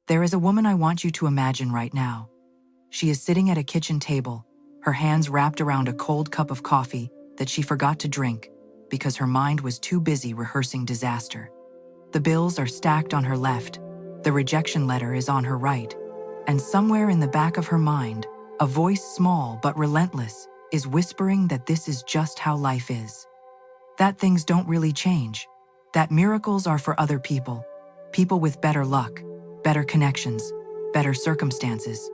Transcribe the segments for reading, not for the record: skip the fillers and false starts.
There is a woman I want you to imagine right now. She is sitting at a kitchen table, her hands wrapped around a cold cup of coffee that she forgot to drink because her mind was too busy rehearsing disaster. The bills are stacked on her left, the rejection letter is on her right, and somewhere in the back of her mind, a voice small but relentless is whispering that this is just how life is. That things don't really change, that miracles are for other people, people with better luck, better connections, better circumstances.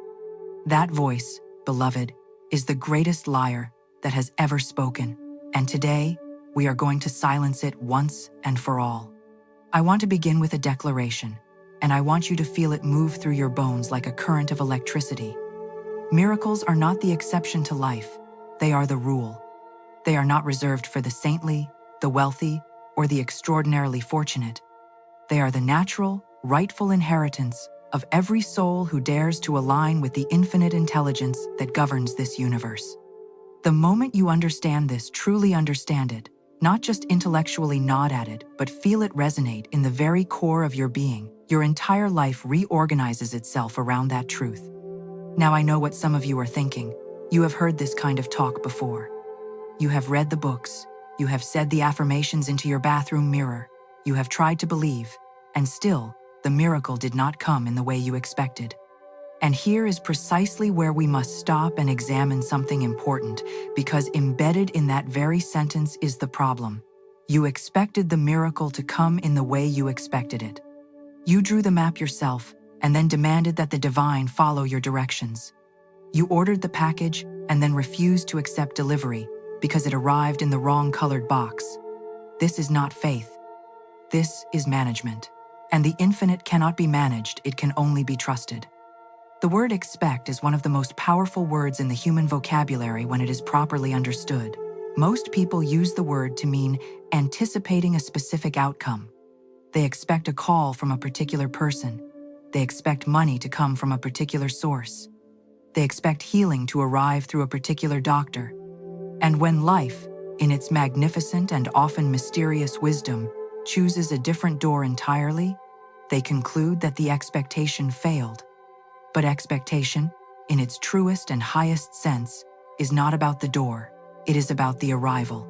That voice, beloved, is the greatest liar that has ever spoken, and today, we are going to silence it once and for all. I want to begin with a declaration, and I want you to feel it move through your bones like a current of electricity. Miracles are not the exception to life, they are the rule. They are not reserved for the saintly, the wealthy, or the extraordinarily fortunate. They are the natural, rightful inheritance of every soul who dares to align with the infinite intelligence that governs this universe. The moment you understand this, truly understand it, not just intellectually nod at it, but feel it resonate in the very core of your being, your entire life reorganizes itself around that truth. Now I know what some of you are thinking. You have heard this kind of talk before. You have read the books, you have said the affirmations into your bathroom mirror, you have tried to believe, and still, the miracle did not come in the way you expected. And here is precisely where we must stop and examine something important, because embedded in that very sentence is the problem. You expected the miracle to come in the way you expected it. You drew the map yourself and then demanded that the divine follow your directions. You ordered the package and then refused to accept delivery because it arrived in the wrong colored box. This is not faith. This is management. And the infinite cannot be managed, it can only be trusted. The word expect is one of the most powerful words in the human vocabulary when it is properly understood. Most people use the word to mean anticipating a specific outcome. They expect a call from a particular person. They expect money to come from a particular source. They expect healing to arrive through a particular doctor. And when life, in its magnificent and often mysterious wisdom, chooses a different door entirely, they conclude that the expectation failed. But expectation, in its truest and highest sense, is not about the door, it is about the arrival.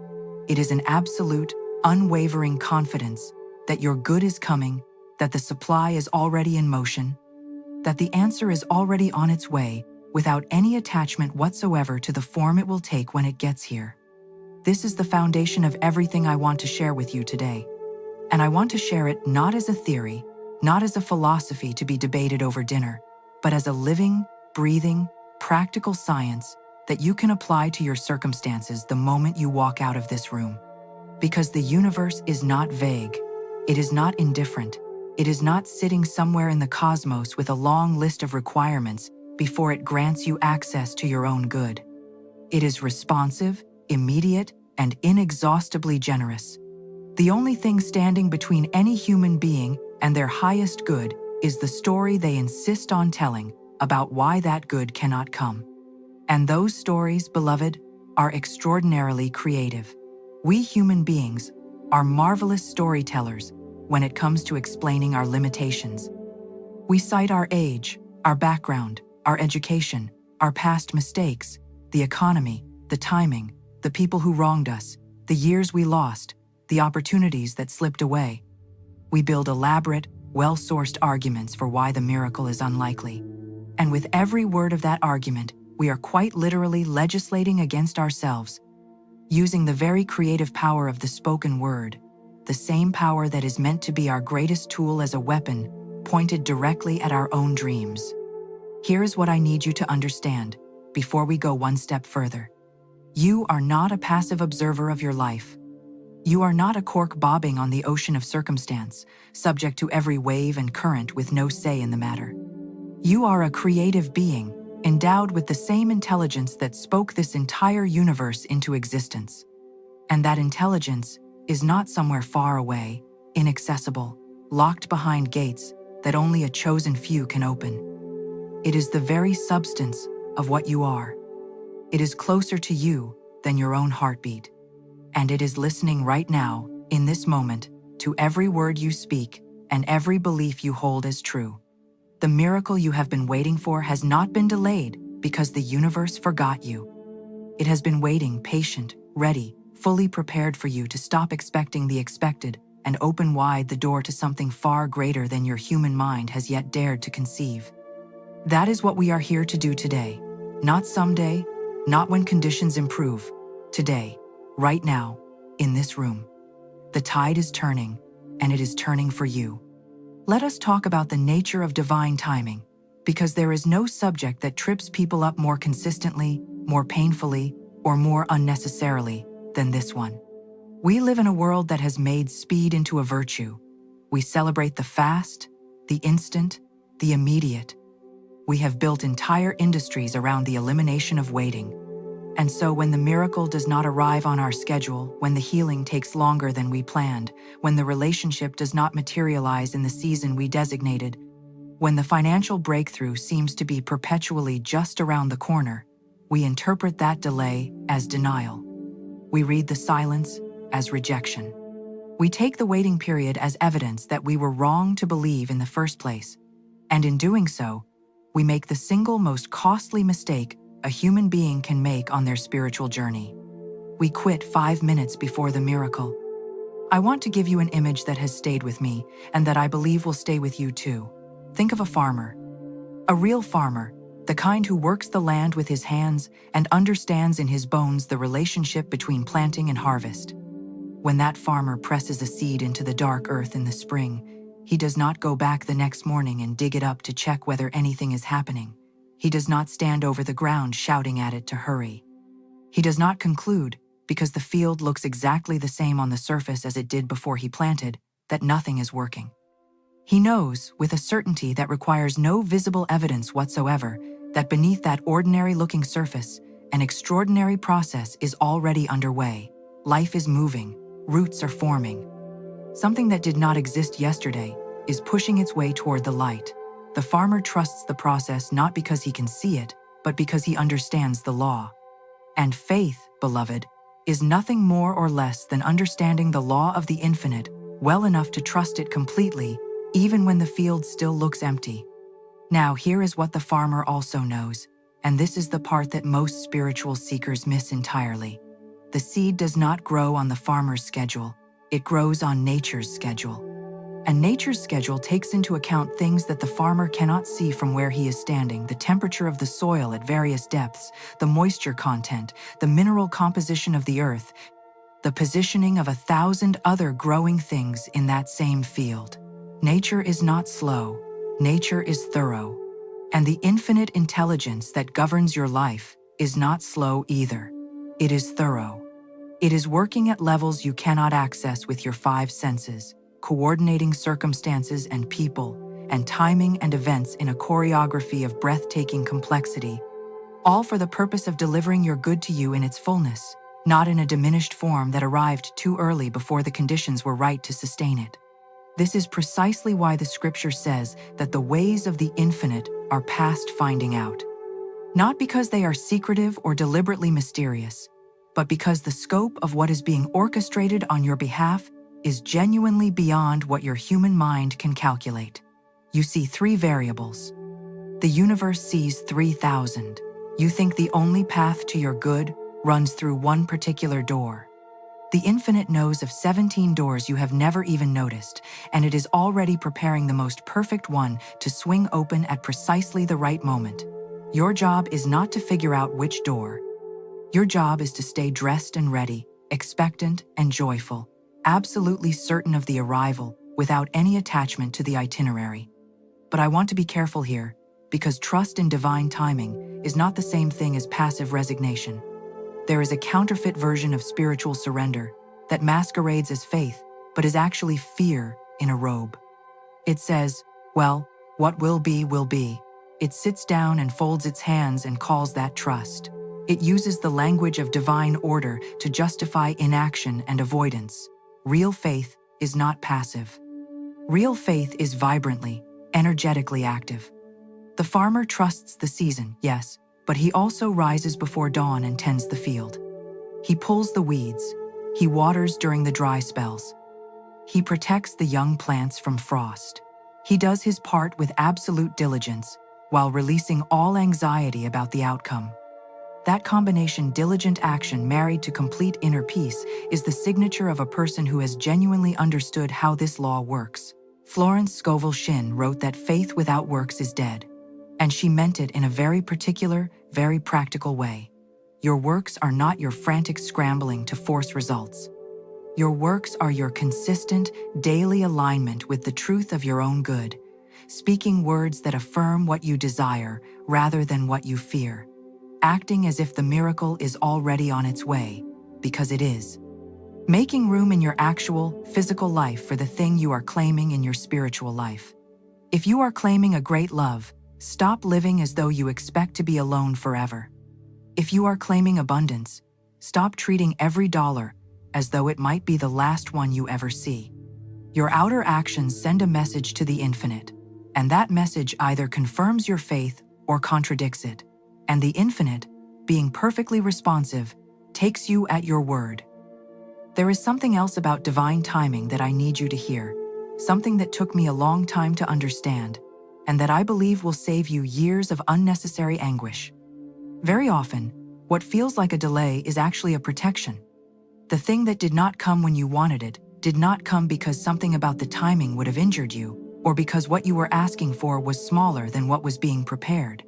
It is an absolute, unwavering confidence that your good is coming, that the supply is already in motion, that the answer is already on its way without any attachment whatsoever to the form it will take when it gets here. This is the foundation of everything I want to share with you today. And I want to share it not as a theory, not as a philosophy to be debated over dinner, but as a living, breathing, practical science that you can apply to your circumstances the moment you walk out of this room. Because the universe is not vague, it is not indifferent, it is not sitting somewhere in the cosmos with a long list of requirements before it grants you access to your own good. It is responsive, immediate, and inexhaustibly generous. The only thing standing between any human being and their highest good is the story they insist on telling about why that good cannot come. And those stories, beloved, are extraordinarily creative. We human beings are marvelous storytellers when it comes to explaining our limitations. We cite our age, our background, our education, our past mistakes, the economy, the timing, the people who wronged us, the years we lost, the opportunities that slipped away. We build elaborate, well-sourced arguments for why the miracle is unlikely. And with every word of that argument, we are quite literally legislating against ourselves, using the very creative power of the spoken word, the same power that is meant to be our greatest tool as a weapon, pointed directly at our own dreams. Here's what I need you to understand before we go one step further. You are not a passive observer of your life. You are not a cork bobbing on the ocean of circumstance, subject to every wave and current with no say in the matter. You are a creative being, endowed with the same intelligence that spoke this entire universe into existence. And that intelligence is not somewhere far away, inaccessible, locked behind gates that only a chosen few can open. It is the very substance of what you are. It is closer to you than your own heartbeat. And it is listening right now, in this moment, to every word you speak and every belief you hold as true. The miracle you have been waiting for has not been delayed because the universe forgot you. It has been waiting, patient, ready, fully prepared for you to stop expecting the expected and open wide the door to something far greater than your human mind has yet dared to conceive. That is what we are here to do today. Not someday, not when conditions improve. Today, right now, in this room. The tide is turning, and it is turning for you. Let us talk about the nature of divine timing, because there is no subject that trips people up more consistently, more painfully, or more unnecessarily than this one. We live in a world that has made speed into a virtue. We celebrate the fast, the instant, the immediate. We have built entire industries around the elimination of waiting. And so when the miracle does not arrive on our schedule, when the healing takes longer than we planned, when the relationship does not materialize in the season we designated, when the financial breakthrough seems to be perpetually just around the corner, we interpret that delay as denial. We read the silence as rejection. We take the waiting period as evidence that we were wrong to believe in the first place. And in doing so, we make the single most costly mistake a human being can make on their spiritual journey. We quit 5 minutes before the miracle. I want to give you an image that has stayed with me and that I believe will stay with you too. Think of a farmer. A real farmer, the kind who works the land with his hands and understands in his bones the relationship between planting and harvest. When that farmer presses a seed into the dark earth in the spring, he does not go back the next morning and dig it up to check whether anything is happening. He does not stand over the ground shouting at it to hurry. He does not conclude, because the field looks exactly the same on the surface as it did before he planted, that nothing is working. He knows, with a certainty that requires no visible evidence whatsoever, that beneath that ordinary-looking surface, an extraordinary process is already underway. Life is moving, roots are forming. Something that did not exist yesterday is pushing its way toward the light. The farmer trusts the process not because he can see it, but because he understands the law. And faith, beloved, is nothing more or less than understanding the law of the infinite well enough to trust it completely, even when the field still looks empty. Now, here is what the farmer also knows, and this is the part that most spiritual seekers miss entirely. The seed does not grow on the farmer's schedule. It grows on nature's schedule. And nature's schedule takes into account things that the farmer cannot see from where he is standing: the temperature of the soil at various depths, the moisture content, the mineral composition of the earth, the positioning of 1,000 other growing things in that same field. Nature is not slow. Nature is thorough. And the infinite intelligence that governs your life is not slow either. It is thorough. It is working at levels you cannot access with your 5 senses, coordinating circumstances and people, and timing and events in a choreography of breathtaking complexity, all for the purpose of delivering your good to you in its fullness, not in a diminished form that arrived too early before the conditions were right to sustain it. This is precisely why the scripture says that the ways of the infinite are past finding out. Not because they are secretive or deliberately mysterious, but because the scope of what is being orchestrated on your behalf is genuinely beyond what your human mind can calculate. You see 3 variables. The universe sees 3,000. You think the only path to your good runs through one particular door. The infinite knows of 17 doors you have never even noticed, and it is already preparing the most perfect one to swing open at precisely the right moment. Your job is not to figure out which door. Your job is to stay dressed and ready, expectant and joyful, absolutely certain of the arrival, without any attachment to the itinerary. But I want to be careful here, because trust in divine timing is not the same thing as passive resignation. There is a counterfeit version of spiritual surrender that masquerades as faith, but is actually fear in a robe. It says, well, what will be, will be. It sits down and folds its hands and calls that trust. It uses the language of divine order to justify inaction and avoidance. Real faith is not passive. Real faith is vibrantly, energetically active. The farmer trusts the season, yes, but he also rises before dawn and tends the field. He pulls the weeds. He waters during the dry spells. He protects the young plants from frost. He does his part with absolute diligence, while releasing all anxiety about the outcome. That combination, diligent action married to complete inner peace, is the signature of a person who has genuinely understood how this law works. Florence Scovel Shinn wrote that faith without works is dead, and she meant it in a very particular, very practical way. Your works are not your frantic scrambling to force results. Your works are your consistent, daily alignment with the truth of your own good, speaking words that affirm what you desire rather than what you fear, acting as if the miracle is already on its way, because it is. Making room in your actual, physical life for the thing you are claiming in your spiritual life. If you are claiming a great love, stop living as though you expect to be alone forever. If you are claiming abundance, stop treating every dollar as though it might be the last one you ever see. Your outer actions send a message to the infinite, and that message either confirms your faith or contradicts it. And the infinite, being perfectly responsive, takes you at your word. There is something else about divine timing that I need you to hear, something that took me a long time to understand, and that I believe will save you years of unnecessary anguish. Very often, what feels like a delay is actually a protection. The thing that did not come when you wanted it did not come because something about the timing would have injured you, or because what you were asking for was smaller than what was being prepared.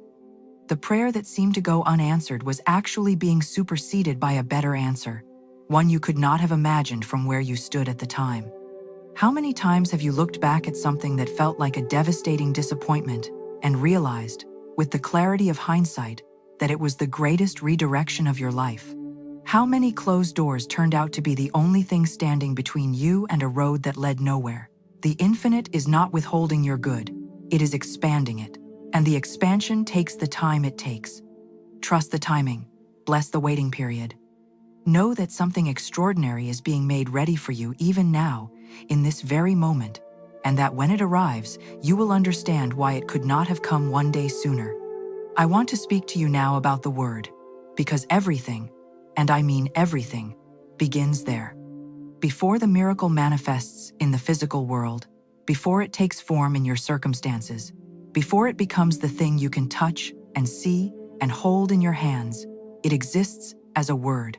The prayer that seemed to go unanswered was actually being superseded by a better answer, one you could not have imagined from where you stood at the time. How many times have you looked back at something that felt like a devastating disappointment and realized, with the clarity of hindsight, that it was the greatest redirection of your life? How many closed doors turned out to be the only thing standing between you and a road that led nowhere? The infinite is not withholding your good, it is expanding it, and the expansion takes the time it takes. Trust the timing, bless the waiting period. Know that something extraordinary is being made ready for you even now, in this very moment, and that when it arrives, you will understand why it could not have come one day sooner. I want to speak to you now about the word, because everything, and I mean everything, begins there. Before the miracle manifests in the physical world, before it takes form in your circumstances, before it becomes the thing you can touch and see and hold in your hands, it exists as a word.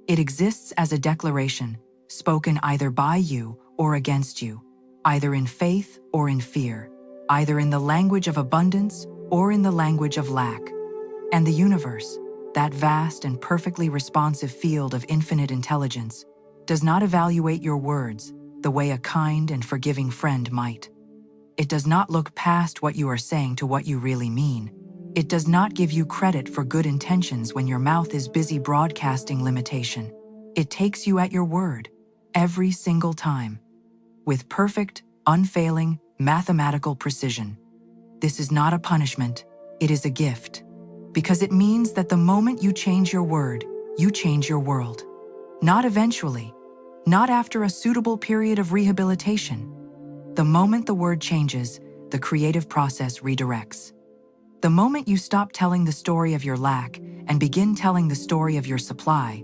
It exists as a declaration, spoken either by you or against you, either in faith or in fear, either in the language of abundance or in the language of lack. And the universe, that vast and perfectly responsive field of infinite intelligence, does not evaluate your words the way a kind and forgiving friend might. It does not look past what you are saying to what you really mean. It does not give you credit for good intentions when your mouth is busy broadcasting limitation. It takes you at your word, every single time, with perfect, unfailing, mathematical precision. This is not a punishment, it is a gift, because it means that the moment you change your word, you change your world. Not eventually, not after a suitable period of rehabilitation. The moment the word changes, the creative process redirects. The moment you stop telling the story of your lack and begin telling the story of your supply,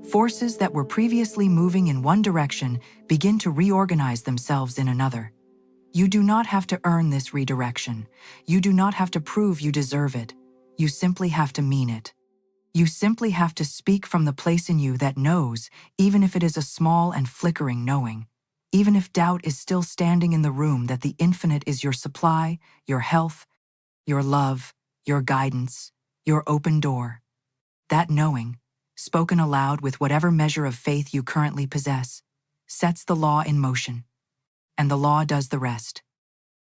forces that were previously moving in one direction begin to reorganize themselves in another. You do not have to earn this redirection. You do not have to prove you deserve it. You simply have to mean it. You simply have to speak from the place in you that knows, even if it is a small and flickering knowing, even if doubt is still standing in the room, that the infinite is your supply, your health, your love, your guidance, your open door. That knowing, spoken aloud with whatever measure of faith you currently possess, sets the law in motion, and the law does the rest.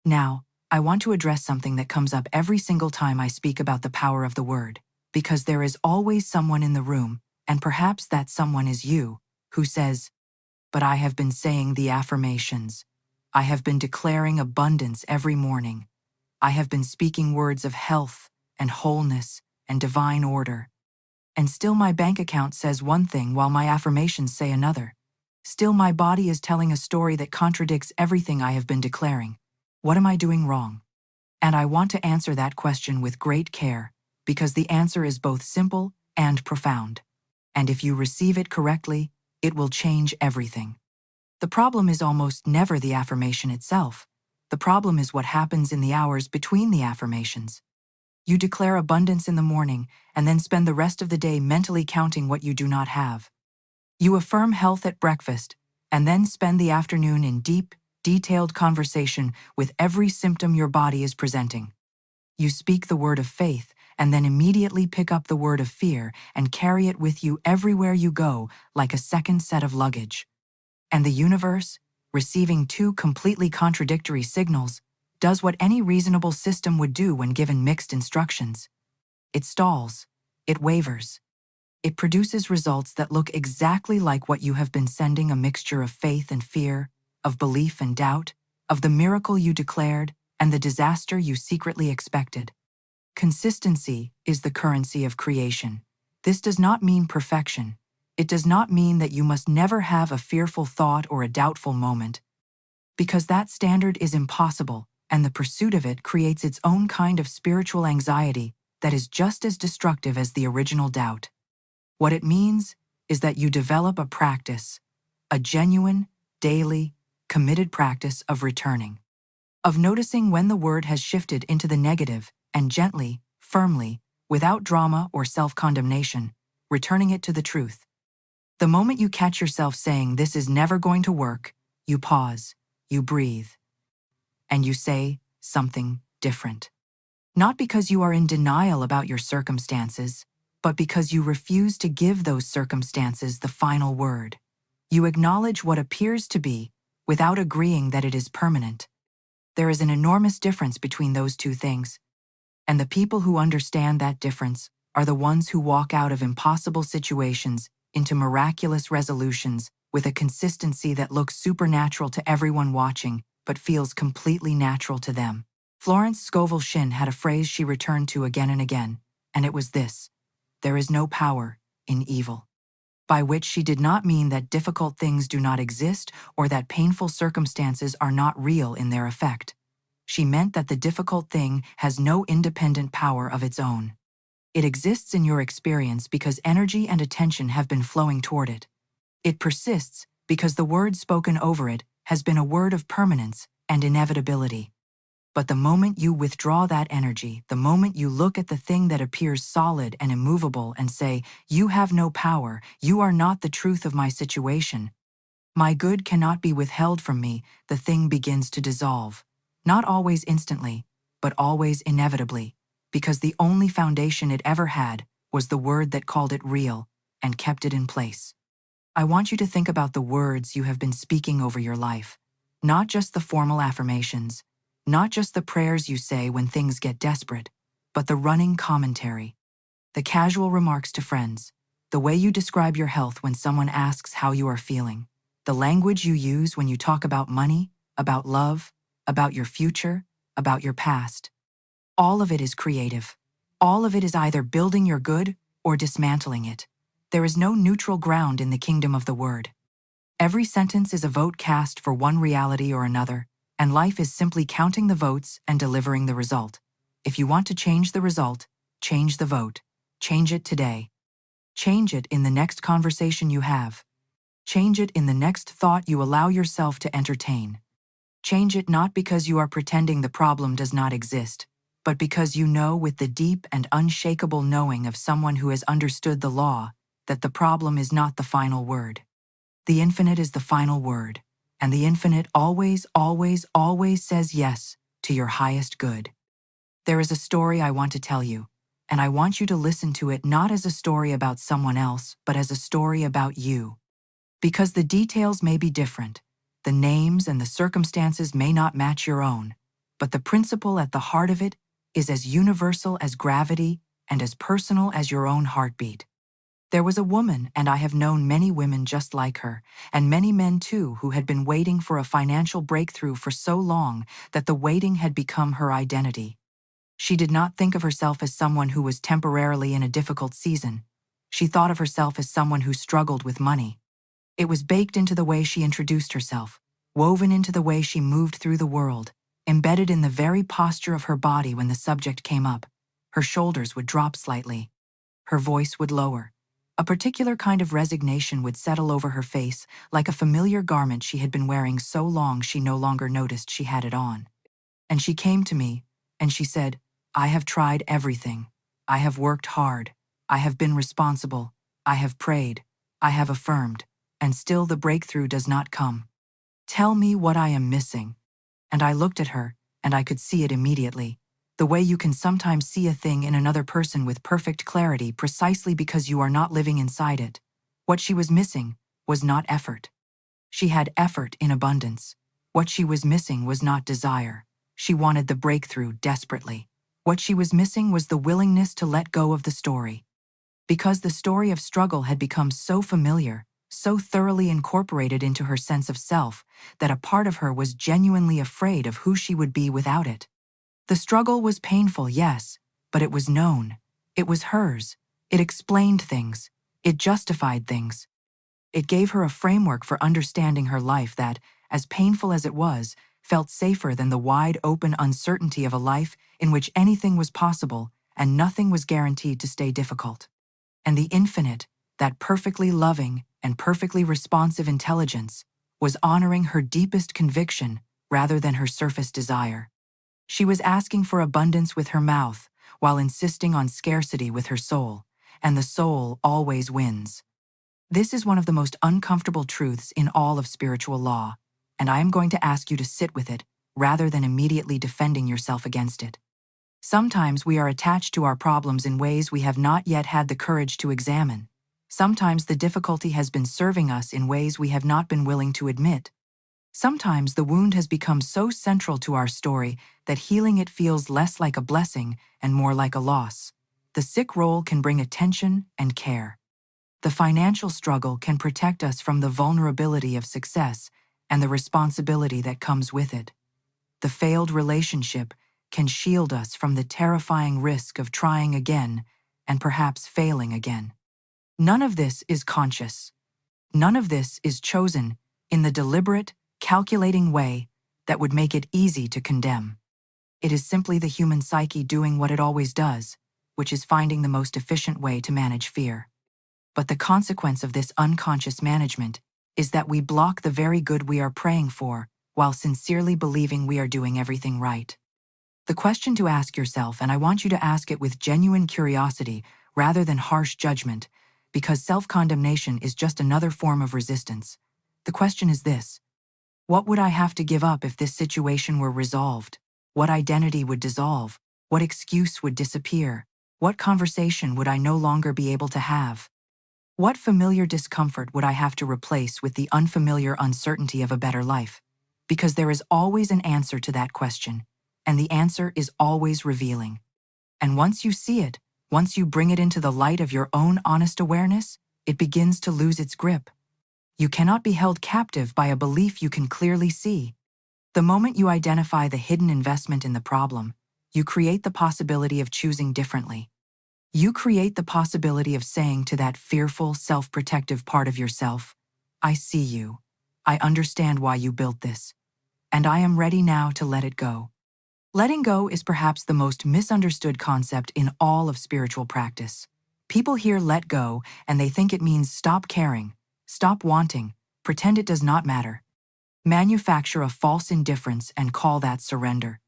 Now, I want to address something that comes up every single time I speak about the power of the word, because there is always someone in the room, and perhaps that someone is you, who says, "But I have been saying the affirmations. I have been declaring abundance every morning. I have been speaking words of health and wholeness and divine order. And still my bank account says one thing while my affirmations say another. Still my body is telling a story that contradicts everything I have been declaring. What am I doing wrong?" And I want to answer that question with great care, because the answer is both simple and profound. And if you receive it correctly, it will change everything. The problem is almost never the affirmation itself. The The problem is what happens in the hours between the affirmations. You declare abundance in the morning and then spend the rest of the day mentally counting what you do not have. You affirm health at breakfast and then spend the afternoon in deep, detailed conversation with every symptom your body is presenting. You speak the word of faith and then immediately pick up the word of fear and carry it with you everywhere you go like a second set of luggage. And the universe, receiving two completely contradictory signals, does what any reasonable system would do when given mixed instructions. It stalls. It wavers. It produces results that look exactly like what you have been sending, a mixture of faith and fear, of belief and doubt, of the miracle you declared and the disaster you secretly expected. Consistency is the currency of creation. This does not mean perfection. It does not mean that you must never have a fearful thought or a doubtful moment, because that standard is impossible, and the pursuit of it creates its own kind of spiritual anxiety that is just as destructive as the original doubt. What it means is that you develop a practice, a genuine, daily, committed practice of returning, of noticing when the word has shifted into the negative and gently, firmly, without drama or self-condemnation, returning it to the truth. The moment you catch yourself saying this is never going to work, you pause, you breathe, and you say something different. Not because you are in denial about your circumstances, but because you refuse to give those circumstances the final word. You acknowledge what appears to be without agreeing that it is permanent. There is an enormous difference between those two things, and the people who understand that difference are the ones who walk out of impossible situations into miraculous resolutions with a consistency that looks supernatural to everyone watching but feels completely natural to them. Florence Scovel Shinn had a phrase she returned to again and again, and it was this: "There is no power in evil." By which she did not mean that difficult things do not exist or that painful circumstances are not real in their effect. She meant that the difficult thing has no independent power of its own. It exists in your experience because energy and attention have been flowing toward it. It persists because the word spoken over it has been a word of permanence and inevitability. But the moment you withdraw that energy, the moment you look at the thing that appears solid and immovable and say, "You have no power, you are not the truth of my situation. My good cannot be withheld from me," the thing begins to dissolve. Not always instantly, but always inevitably, because the only foundation it ever had was the word that called it real and kept it in place. I want you to think about the words you have been speaking over your life, not just the formal affirmations, not just the prayers you say when things get desperate, but the running commentary, the casual remarks to friends, the way you describe your health when someone asks how you are feeling, the language you use when you talk about money, about love, about your future, about your past. All of it is creative. All of it is either building your good or dismantling it. There is no neutral ground in the kingdom of the word. Every sentence is a vote cast for one reality or another, and life is simply counting the votes and delivering the result. If you want to change the result, change the vote. Change it today. Change it in the next conversation you have. Change it in the next thought you allow yourself to entertain. Change it not because you are pretending the problem does not exist, but because you know with the deep and unshakable knowing of someone who has understood the law that the problem is not the final word. The infinite is the final word, and the infinite always, always, always says yes to your highest good. There is a story I want to tell you, and I want you to listen to it not as a story about someone else, but as a story about you. Because the details may be different, the names and the circumstances may not match your own, but the principle at the heart of it is as universal as gravity and as personal as your own heartbeat. There was a woman, and I have known many women just like her, and many men too, who had been waiting for a financial breakthrough for so long that the waiting had become her identity. She did not think of herself as someone who was temporarily in a difficult season. She thought of herself as someone who struggled with money. It was baked into the way she introduced herself, woven into the way she moved through the world, embedded in the very posture of her body. When the subject came up, her shoulders would drop slightly. Her voice would lower. A particular kind of resignation would settle over her face, like a familiar garment she had been wearing so long she no longer noticed she had it on. And she came to me, and she said, I have tried everything. I have worked hard. I have been responsible. I have prayed. I have affirmed. And still the breakthrough does not come. Tell me what I am missing. And I looked at her, and I could see it immediately. The way you can sometimes see a thing in another person with perfect clarity precisely because you are not living inside it. What she was missing was not effort. She had effort in abundance. What she was missing was not desire. She wanted the breakthrough desperately. What she was missing was the willingness to let go of the story. Because the story of struggle had become so familiar, so thoroughly incorporated into her sense of self, that a part of her was genuinely afraid of who she would be without it. The struggle was painful, yes, but it was known. It was hers. It explained things. It justified things. It gave her a framework for understanding her life that, as painful as it was, felt safer than the wide-open uncertainty of a life in which anything was possible and nothing was guaranteed to stay difficult. And the infinite, that perfectly loving and perfectly responsive intelligence, was honoring her deepest conviction rather than her surface desire. She was asking for abundance with her mouth while insisting on scarcity with her soul, and the soul always wins. This is one of the most uncomfortable truths in all of spiritual law, and I am going to ask you to sit with it rather than immediately defending yourself against it. Sometimes we are attached to our problems in ways we have not yet had the courage to examine. Sometimes the difficulty has been serving us in ways we have not been willing to admit. Sometimes the wound has become so central to our story that healing it feels less like a blessing and more like a loss. The sick role can bring attention and care. The financial struggle can protect us from the vulnerability of success and the responsibility that comes with it. The failed relationship can shield us from the terrifying risk of trying again and perhaps failing again. None of this is conscious. None of this is chosen in the deliberate, calculating way that would make it easy to condemn. It is simply the human psyche doing what it always does, which is finding the most efficient way to manage fear. But the consequence of this unconscious management is that we block the very good we are praying for while sincerely believing we are doing everything right. The question to ask yourself, and I want you to ask it with genuine curiosity rather than harsh judgment, because self-condemnation is just another form of resistance. The question is this: what would I have to give up if this situation were resolved? What identity would dissolve? What excuse would disappear? What conversation would I no longer be able to have? What familiar discomfort would I have to replace with the unfamiliar uncertainty of a better life? Because there is always an answer to that question, and the answer is always revealing. And once you see it, once you bring it into the light of your own honest awareness, it begins to lose its grip. You cannot be held captive by a belief you can clearly see. The moment you identify the hidden investment in the problem, you create the possibility of choosing differently. You create the possibility of saying to that fearful, self-protective part of yourself, I see you. I understand why you built this. And I am ready now to let it go. Letting go is perhaps the most misunderstood concept in all of spiritual practice. People hear let go and they think it means stop caring, stop wanting, pretend it does not matter. Manufacture a false indifference and call that surrender.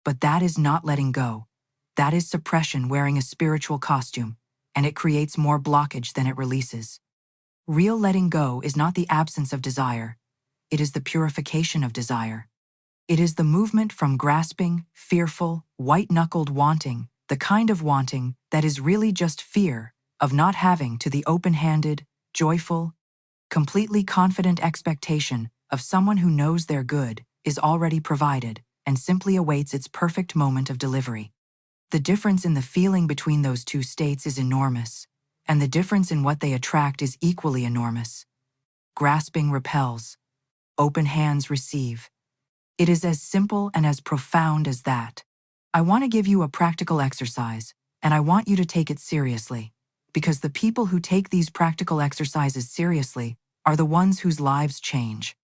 But that is not letting go. That is suppression wearing a spiritual costume, and it creates more blockage than it releases. Real letting go is not the absence of desire. It is the purification of desire. It is the movement from grasping, fearful, white-knuckled wanting, the kind of wanting that is really just fear of not having, to the open-handed, joyful, completely confident expectation of someone who knows their good is already provided and simply awaits its perfect moment of delivery. The difference in the feeling between those two states is enormous, and the difference in what they attract is equally enormous. Grasping repels. Open hands receive. It is as simple and as profound as that. I want to give you a practical exercise, and I want you to take it seriously, because the people who take these practical exercises seriously are the ones whose lives change,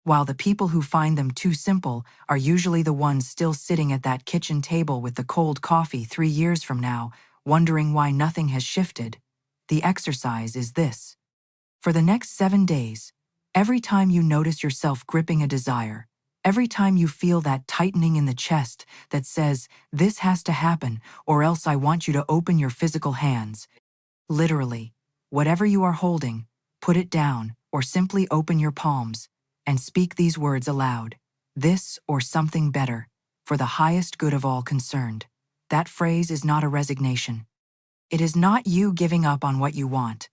while the people who find them too simple are usually the ones still sitting at that kitchen table with the cold coffee 3 years from now, wondering why nothing has shifted. The exercise is this. For the next 7 days, every time you notice yourself gripping a desire, Every time you feel that tightening in the chest that says, "This has to happen, or else I want you to open your physical hands." Literally, whatever you are holding, put it down or simply open your palms and speak these words aloud. This or something better, for the highest good of all concerned. That phrase is not a resignation. It is not you giving up on what you want.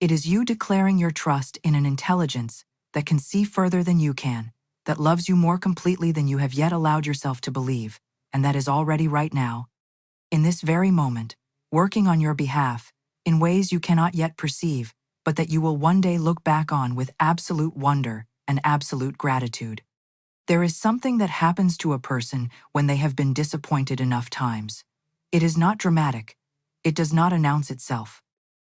It is you declaring your trust in an intelligence that can see further than you can, that loves you more completely than you have yet allowed yourself to believe, and that is already right now, in this very moment, working on your behalf, in ways you cannot yet perceive, but that you will one day look back on with absolute wonder and absolute gratitude. There is something that happens to a person when they have been disappointed enough times. It is not dramatic. It does not announce itself.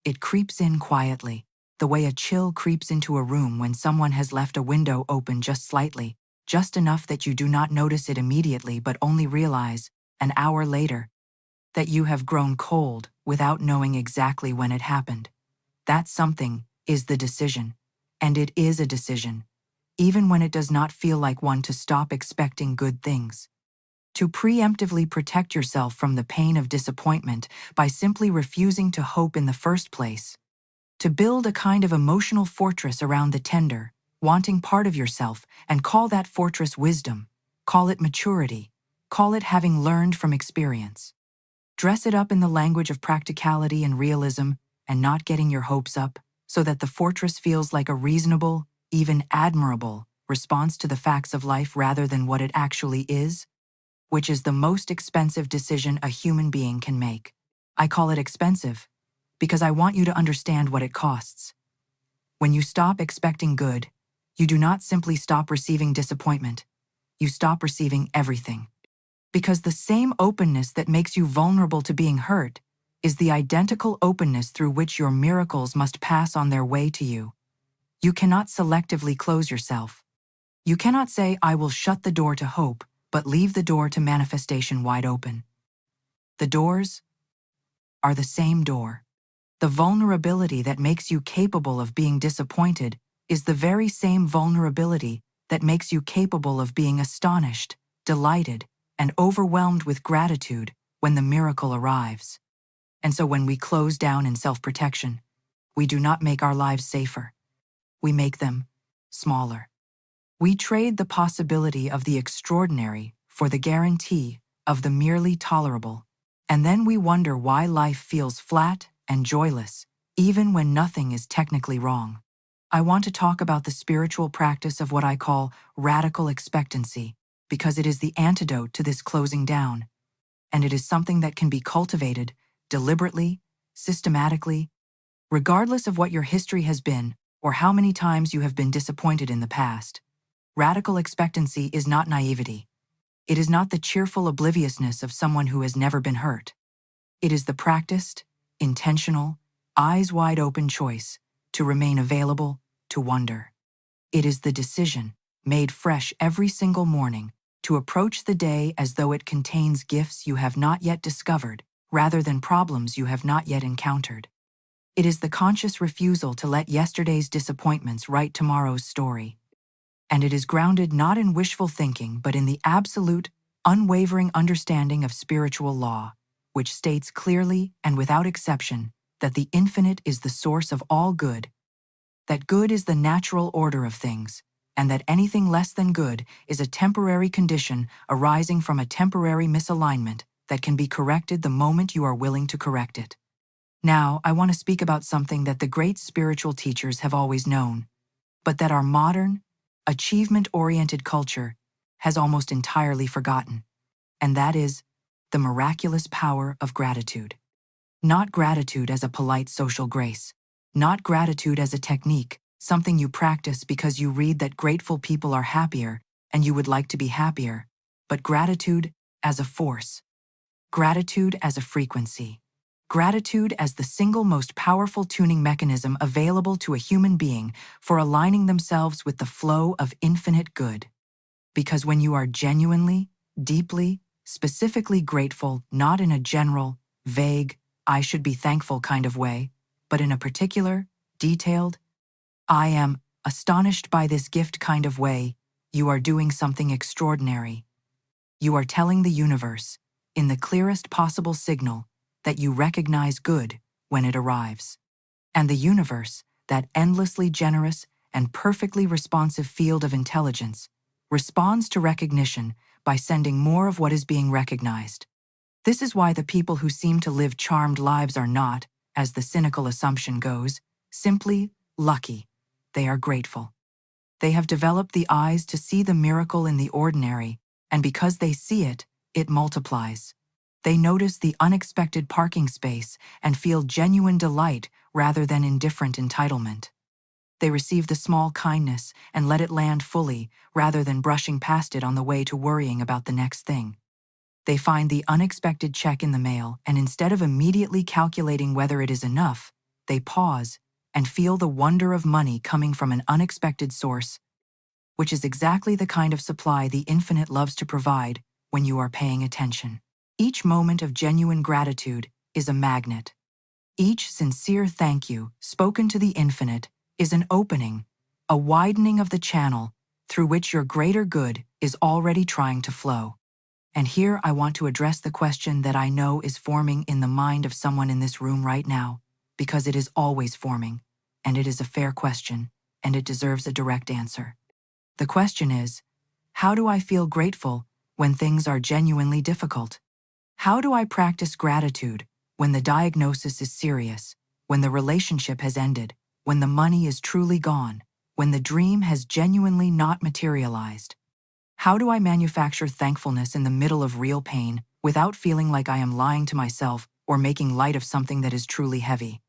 It creeps in quietly, the way a chill creeps into a room when someone has left a window open just slightly, just enough that you do not notice it immediately but only realize, an hour later, that you have grown cold without knowing exactly when it happened. That something is the decision, and it is a decision, even when it does not feel like one, to stop expecting good things. To preemptively protect yourself from the pain of disappointment by simply refusing to hope in the first place. To build a kind of emotional fortress around the tender, wanting part of yourself and call that fortress wisdom, call it maturity, call it having learned from experience. Dress it up in the language of practicality and realism and not getting your hopes up, so that the fortress feels like a reasonable, even admirable, response to the facts of life rather than what it actually is, which is the most expensive decision a human being can make. I call it expensive because I want you to understand what it costs. When you stop expecting good, you do not simply stop receiving disappointment, you stop receiving everything. Because the same openness that makes you vulnerable to being hurt is the identical openness through which your miracles must pass on their way to you. You cannot selectively close yourself. You cannot say, "I will shut the door to hope," but leave the door to manifestation wide open. The doors are the same door. The vulnerability that makes you capable of being disappointed is the very same vulnerability that makes you capable of being astonished, delighted, and overwhelmed with gratitude when the miracle arrives. And so when we close down in self-protection, we do not make our lives safer. We make them smaller. We trade the possibility of the extraordinary for the guarantee of the merely tolerable. And then we wonder why life feels flat and joyless, even when nothing is technically wrong. I want to talk about the spiritual practice of what I call radical expectancy, because it is the antidote to this closing down. And it is something that can be cultivated deliberately, systematically, regardless of what your history has been or how many times you have been disappointed in the past. Radical expectancy is not naivety. It is not the cheerful obliviousness of someone who has never been hurt. It is the practiced, intentional, eyes wide open choice to remain available to wonder. It is the decision, made fresh every single morning, to approach the day as though it contains gifts you have not yet discovered, rather than problems you have not yet encountered. It is the conscious refusal to let yesterday's disappointments write tomorrow's story. And it is grounded not in wishful thinking but in the absolute, unwavering understanding of spiritual law, which states clearly and without exception that the infinite is the source of all good, that good is the natural order of things, and that anything less than good is a temporary condition arising from a temporary misalignment that can be corrected the moment you are willing to correct it. Now, I want to speak about something that the great spiritual teachers have always known, but that our modern, achievement-oriented culture has almost entirely forgotten, and that is the miraculous power of gratitude. Not gratitude as a polite social grace, not gratitude as a technique, something you practice because you read that grateful people are happier and you would like to be happier, but gratitude as a force, gratitude as a frequency, gratitude as the single most powerful tuning mechanism available to a human being for aligning themselves with the flow of infinite good. Because when you are genuinely, deeply, specifically grateful, not in a general, vague, "I should be thankful" kind of way, but in a particular, detailed, "I am astonished by this gift" kind of way, You are doing something extraordinary. You are telling the universe, in the clearest possible signal, that you recognize good when it arrives. And the universe, that endlessly generous and perfectly responsive field of intelligence, responds to recognition by sending more of what is being recognized. This is why the people who seem to live charmed lives are not, as the cynical assumption goes, simply lucky. They are grateful. They have developed the eyes to see the miracle in the ordinary, and because they see it, it multiplies. They notice the unexpected parking space and feel genuine delight rather than indifferent entitlement. They receive the small kindness and let it land fully rather than brushing past it on the way to worrying about the next thing. They find the unexpected check in the mail, and instead of immediately calculating whether it is enough, they pause and feel the wonder of money coming from an unexpected source, which is exactly the kind of supply the infinite loves to provide when you are paying attention. Each moment of genuine gratitude is a magnet. Each sincere thank you, spoken to the infinite, is an opening, a widening of the channel through which your greater good is already trying to flow. And here I want to address the question that I know is forming in the mind of someone in this room right now, because it is always forming, and it is a fair question, and it deserves a direct answer. The question is, how do I feel grateful when things are genuinely difficult? How do I practice gratitude when the diagnosis is serious, when the relationship has ended, when the money is truly gone, when the dream has genuinely not materialized? How do I manufacture thankfulness in the middle of real pain without feeling like I am lying to myself or making light of something that is truly heavy?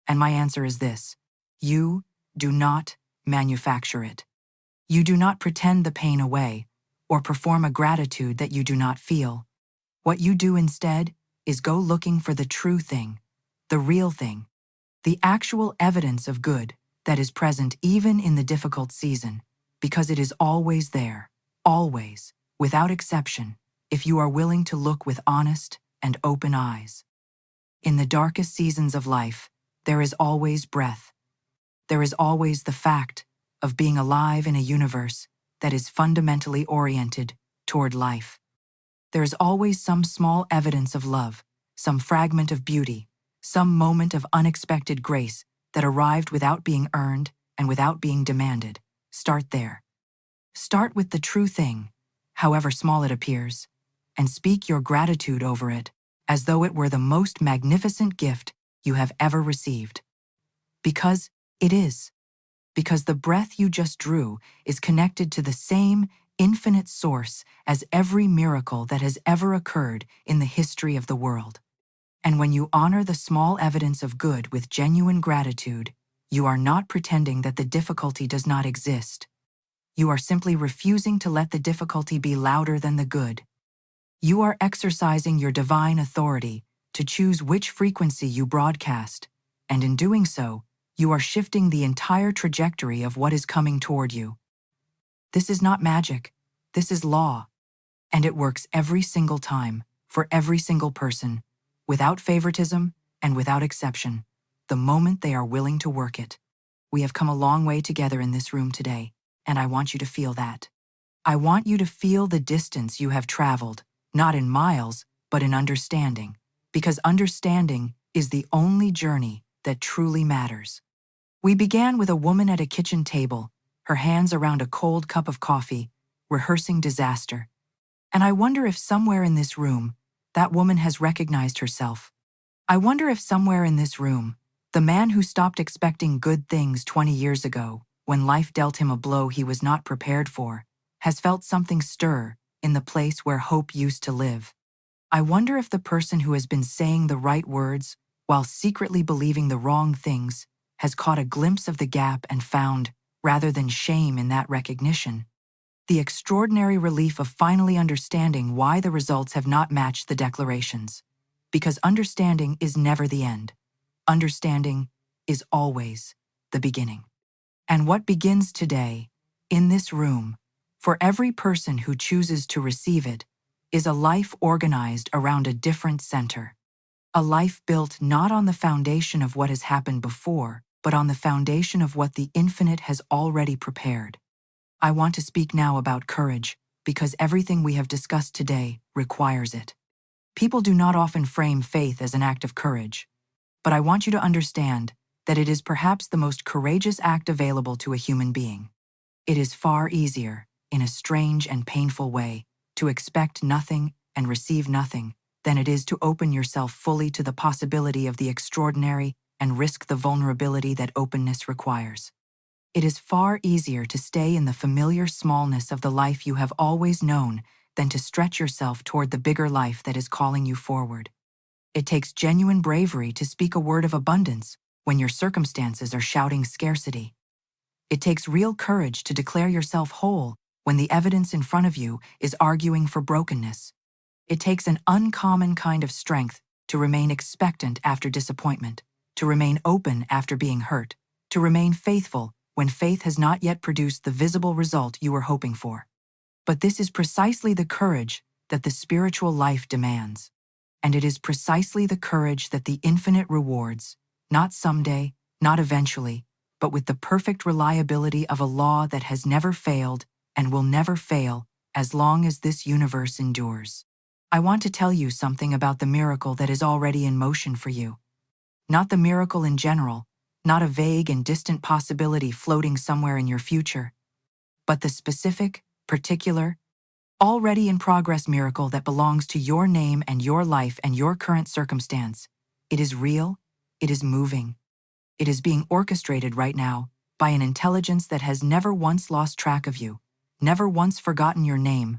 And my answer is this: you do not manufacture it. You do not pretend the pain away or perform a gratitude that you do not feel. What you do instead is go looking for the true thing, the real thing, the actual evidence of good that is present even in the difficult season, because it is always there, always, without exception, if you are willing to look with honest and open eyes. In the darkest seasons of life, there is always breath. There is always the fact of being alive in a universe that is fundamentally oriented toward life. There is always some small evidence of love, some fragment of beauty, some moment of unexpected grace that arrived without being earned and without being demanded. Start there. Start with the true thing, however small it appears, and speak your gratitude over it as though it were the most magnificent gift you have ever received. Because it is. Because the breath you just drew is connected to the same infinite source as every miracle that has ever occurred in the history of the world. And when you honor the small evidence of good with genuine gratitude, you are not pretending that the difficulty does not exist. You are simply refusing to let the difficulty be louder than the good. You are exercising your divine authority to choose which frequency you broadcast, and in doing so, you are shifting the entire trajectory of what is coming toward you. This is not magic, this is law, and it works every single time, for every single person, without favoritism and without exception, the moment they are willing to work it. We have come a long way together in this room today, and I want you to feel that. I want you to feel the distance you have traveled, not in miles, but in understanding, because understanding is the only journey that truly matters. We began with a woman at a kitchen table, her hands around a cold cup of coffee, rehearsing disaster. And I wonder if somewhere in this room, that woman has recognized herself. I wonder if somewhere in this room, the man who stopped expecting good things 20 years ago, when life dealt him a blow he was not prepared for, has felt something stir in the place where hope used to live. I wonder if the person who has been saying the right words while secretly believing the wrong things has caught a glimpse of the gap and found, rather than shame in that recognition, the extraordinary relief of finally understanding why the results have not matched the declarations. Because understanding is never the end. Understanding is always the beginning. And what begins today, in this room, for every person who chooses to receive it, is a life organized around a different center. A life built not on the foundation of what has happened before, but on the foundation of what the infinite has already prepared. I want to speak now about courage, because everything we have discussed today requires it. People do not often frame faith as an act of courage, but I want you to understand that it is perhaps the most courageous act available to a human being. It is far easier, in a strange and painful way, to expect nothing and receive nothing than it is to open yourself fully to the possibility of the extraordinary and risk the vulnerability that openness requires. It is far easier to stay in the familiar smallness of the life you have always known than to stretch yourself toward the bigger life that is calling you forward. It takes genuine bravery to speak a word of abundance when your circumstances are shouting scarcity. It takes real courage to declare yourself whole when the evidence in front of you is arguing for brokenness. It takes an uncommon kind of strength to remain expectant after disappointment, to remain open after being hurt, to remain faithful when faith has not yet produced the visible result you were hoping for. But this is precisely the courage that the spiritual life demands. And it is precisely the courage that the infinite rewards, not someday, not eventually, but with the perfect reliability of a law that has never failed and will never fail as long as this universe endures. I want to tell you something about the miracle that is already in motion for you. Not the miracle in general, not a vague and distant possibility floating somewhere in your future, but the specific, particular, already in progress miracle that belongs to your name and your life and your current circumstance. It is real, it is moving. It is being orchestrated right now by an intelligence that has never once lost track of you, never once forgotten your name,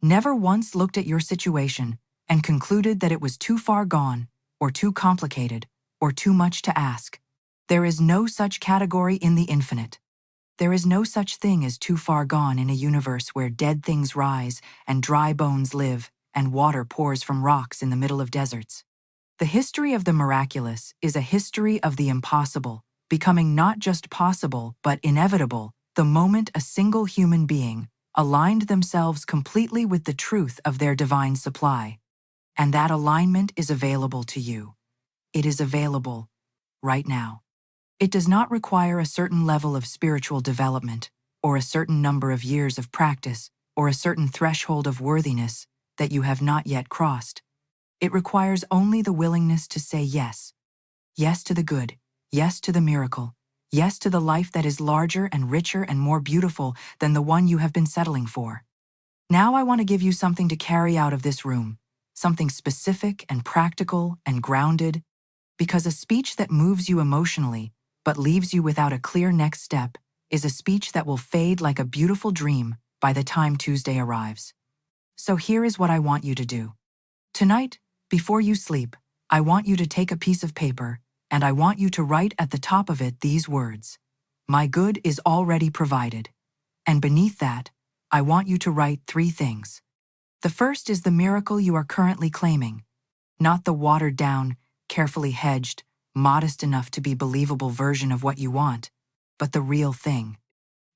never once looked at your situation and concluded that it was too far gone, or too complicated, or too much to ask. There is no such category in the infinite. There is no such thing as too far gone in a universe where dead things rise and dry bones live and water pours from rocks in the middle of deserts. The history of the miraculous is a history of the impossible, becoming not just possible but inevitable the moment a single human being aligned themselves completely with the truth of their divine supply. And that alignment is available to you. It is available right now. It does not require a certain level of spiritual development, or a certain number of years of practice, or a certain threshold of worthiness that you have not yet crossed. It requires only the willingness to say yes. Yes to the good, yes to the miracle, yes to the life that is larger and richer and more beautiful than the one you have been settling for. Now I want to give you something to carry out of this room, something specific and practical and grounded, because a speech that moves you emotionally but leaves you without a clear next step is a speech that will fade like a beautiful dream by the time Tuesday arrives. So here is what I want you to do. Tonight, before you sleep, I want you to take a piece of paper and I want you to write at the top of it these words: "My good is already provided." And beneath that, I want you to write 3 things. The first is the miracle you are currently claiming, not the watered-down, carefully hedged, modest enough to be believable version of what you want, but the real thing.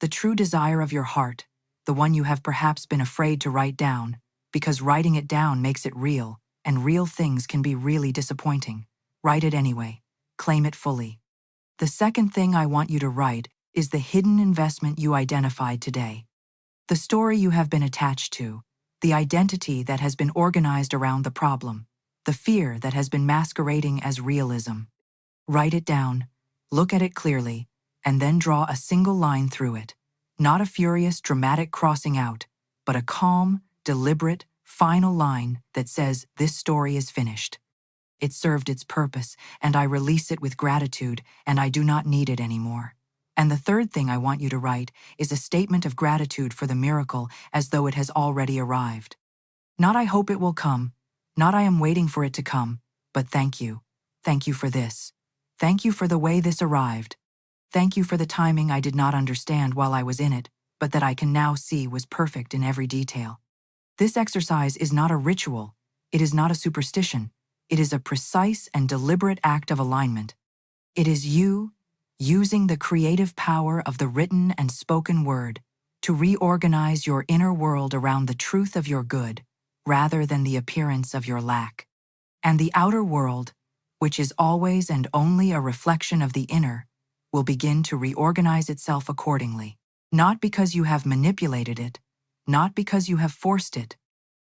The true desire of your heart, the one you have perhaps been afraid to write down, because writing it down makes it real, and real things can be really disappointing. Write it anyway. Claim it fully. The second thing I want you to write is the hidden investment you identified today. The story you have been attached to, the identity that has been organized around the problem, the fear that has been masquerading as realism. Write it down, look at it clearly, and then draw a single line through it. Not a furious, dramatic crossing out, but a calm, deliberate, final line that says, "This story is finished. It served its purpose, and I release it with gratitude, and I do not need it anymore." And the third thing I want you to write is a statement of gratitude for the miracle as though it has already arrived. Not "I hope it will come," not "I am waiting for it to come," but "Thank you. Thank you for this. Thank you for the way this arrived. Thank you for the timing I did not understand while I was in it, but that I can now see was perfect in every detail." This exercise is not a ritual. It is not a superstition. It is a precise and deliberate act of alignment. It is you using the creative power of the written and spoken word to reorganize your inner world around the truth of your good, rather than the appearance of your lack. And the outer world, which is always and only a reflection of the inner, will begin to reorganize itself accordingly. Not because you have manipulated it, not because you have forced it,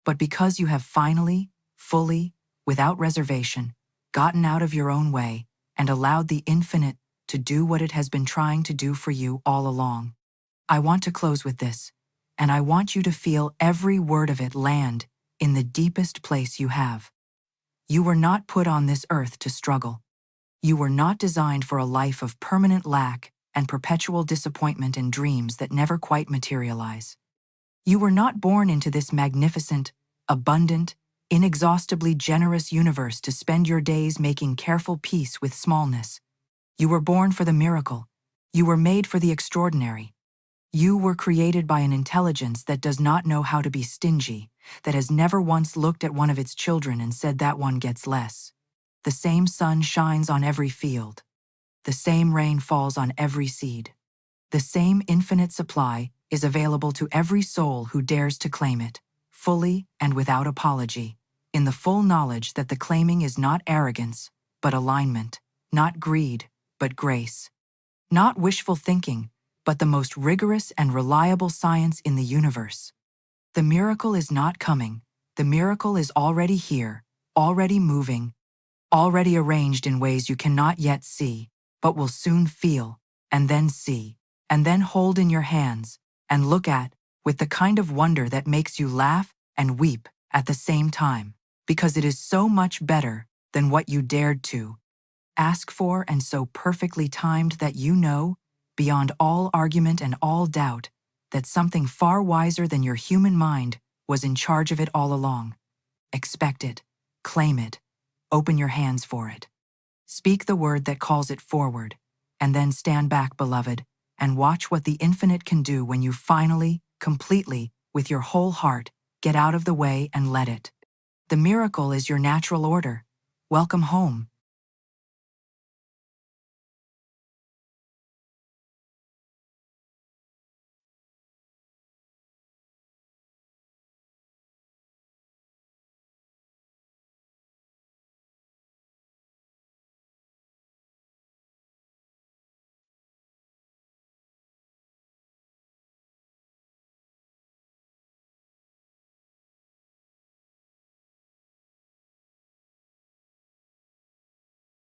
but because you have finally, fully, without reservation, gotten out of your own way and allowed the infinite to do what it has been trying to do for you all along. I want to close with this, and I want you to feel every word of it land in the deepest place you have. You were not put on this earth to struggle. You were not designed for a life of permanent lack and perpetual disappointment and dreams that never quite materialize. You were not born into this magnificent, abundant, inexhaustibly generous universe to spend your days making careful peace with smallness. You were born for the miracle. You were made for the extraordinary. You were created by an intelligence that does not know how to be stingy, that has never once looked at one of its children and said that one gets less. The same sun shines on every field. The same rain falls on every seed. The same infinite supply is available to every soul who dares to claim it, fully and without apology, in the full knowledge that the claiming is not arrogance, but alignment, not greed, but grace, not wishful thinking, but the most rigorous and reliable science in the universe. The miracle is not coming. The miracle is already here, already moving, already arranged in ways you cannot yet see, but will soon feel, and then see, and then hold in your hands, and look at, with the kind of wonder that makes you laugh and weep at the same time, because it is so much better than what you dared to ask for and so perfectly timed that you know, beyond all argument and all doubt, that something far wiser than your human mind was in charge of it all along. Expect it, claim it, open your hands for it. Speak the word that calls it forward, and then stand back, beloved, and watch what the infinite can do when you finally, completely, with your whole heart, get out of the way and let it. The miracle is your natural order. Welcome home.